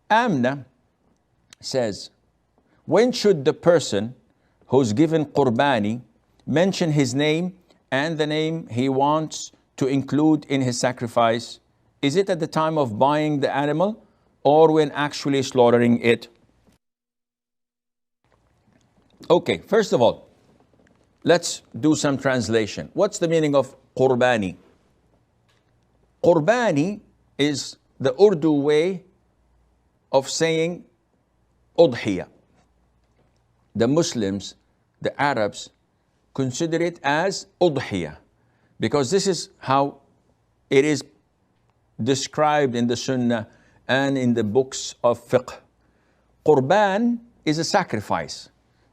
Amna says, when should the person who's given Qurbani mention his name and the name he wants to include in his sacrifice? Is it at the time of buying the animal or when actually slaughtering it? Okay, first of all, let's do some translation. What's the meaning of Qurbani? Qurbani is the Urdu way of saying Udhiyah. The Muslims, the Arabs, consider it as Udhiyah because this is how it is described in the Sunnah and in the books of fiqh. Qurban is a sacrifice.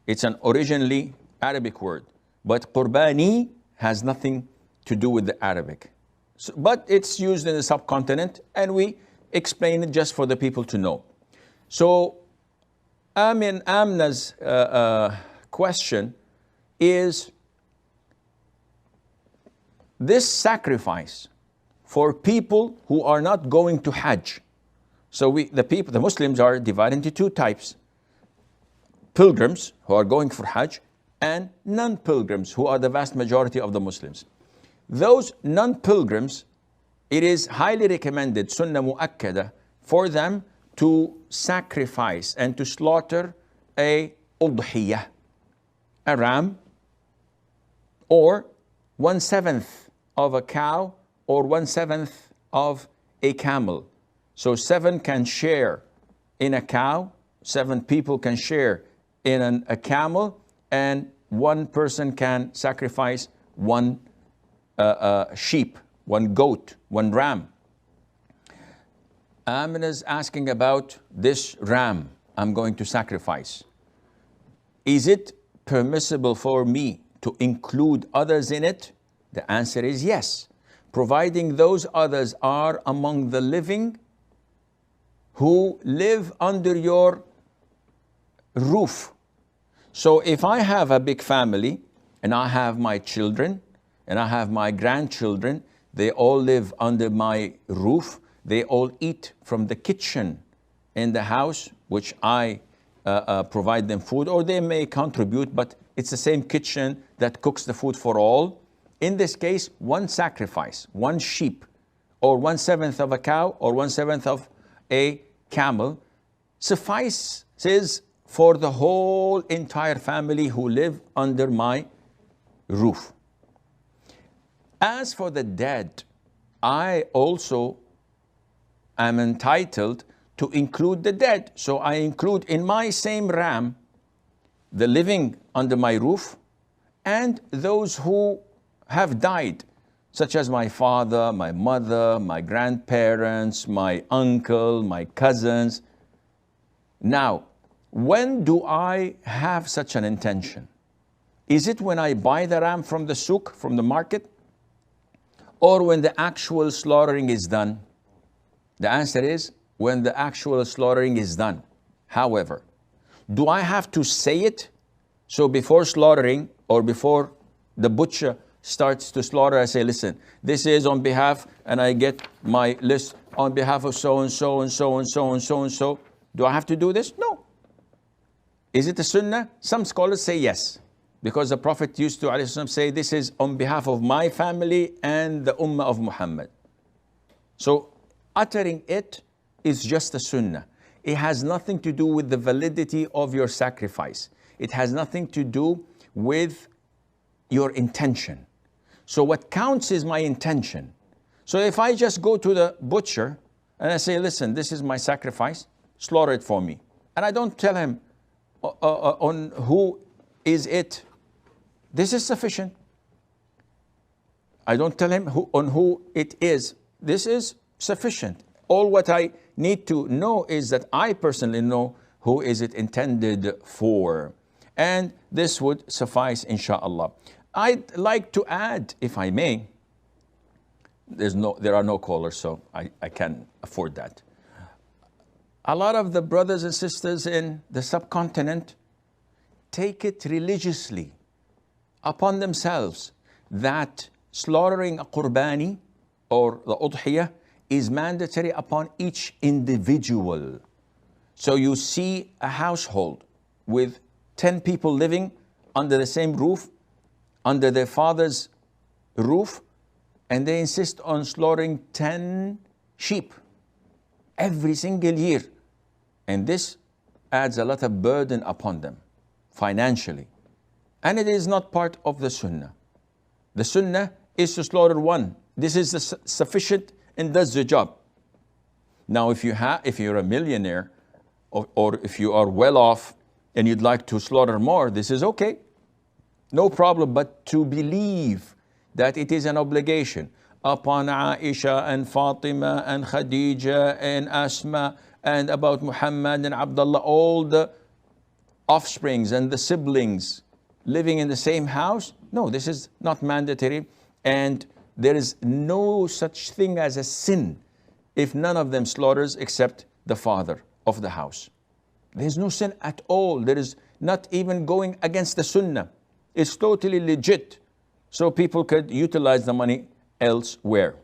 It's an originally Arabic word, but Qurbani has nothing to do with the Arabic. So, but it's used in the subcontinent, and we explain it just for the people to know. So, Amna's question is, this sacrifice for people who are not going to Hajj. So the Muslims are divided into two types. Pilgrims who are going for Hajj and non-pilgrims who are the vast majority of the Muslims. Those non-pilgrims, it is highly recommended, Sunnah Mu'akkada, for them to sacrifice and to slaughter a Udhiyah, a ram, or 1/7 of a cow, or 1/7 of a camel. So 7 can share in a cow, 7 people can share in a camel, and 1 person can sacrifice 1 sheep, 1 goat, 1 ram. Amina is asking about this ram I'm going to sacrifice. Is it permissible for me to include others in it? The answer is yes, providing those others are among the living who live under your roof. So if I have a big family and I have my children and I have my grandchildren, they all live under my roof, they all eat from the kitchen in the house, which I provide them food, or they may contribute, but it's the same kitchen that cooks the food for all. In this case, 1 sacrifice, 1 sheep, or 1/7 of a cow, or 1/7 of a camel, suffices for the whole entire family who live under my roof. As for the dead, I also am entitled to include the dead. So I include in my same ram the living under my roof and those who have died, such as my father, my mother, my grandparents, my uncle, my cousins. Now, when do I have such an intention? Is it when I buy the ram from the souk, from the market, or when the actual slaughtering is done? The answer is when the actual slaughtering is done. However, do I have to say it? So before slaughtering or before the butcher starts to slaughter, I say, listen, this is on behalf, and I get my list on behalf of so and so and so and so and so and so. Do I have to do this? No. Is it a sunnah? Some scholars say yes, because the Prophet used to say, this is on behalf of my family and the ummah of Muhammad. So uttering it is just a sunnah. It has nothing to do with the validity of your sacrifice. It has nothing to do with your intention. So what counts is my intention. So if I just go to the butcher and I say, listen, this is my sacrifice, slaughter it for me. And I don't tell him on who is it. This is sufficient. I don't tell him on who it is. This is sufficient. All what I need to know is that I personally know who is it intended for. And this would suffice, inshallah. I'd like to add, if I may, there are no callers, so I can afford that. A lot of the brothers and sisters in the subcontinent take it religiously upon themselves that slaughtering a Qurbani or the Udhiyah is mandatory upon each individual. So you see a household with 10 people living under the same roof, under their father's roof, and they insist on slaughtering 10 sheep every single year. And this adds a lot of burden upon them financially. And it is not part of the Sunnah. The Sunnah is to slaughter one. This is sufficient and does the job. Now, if you're a millionaire, or if you are well off and you'd like to slaughter more, this is okay. No problem. But to believe that it is an obligation upon Aisha and Fatima and Khadija and Asma and about Muhammad and Abdullah, all the offsprings and the siblings living in the same house, no, this is not mandatory. And there is no such thing as a sin if none of them slaughters except the father of the house. There's no sin at all. There is not even going against the Sunnah. It's totally legit. So people could utilize the money elsewhere.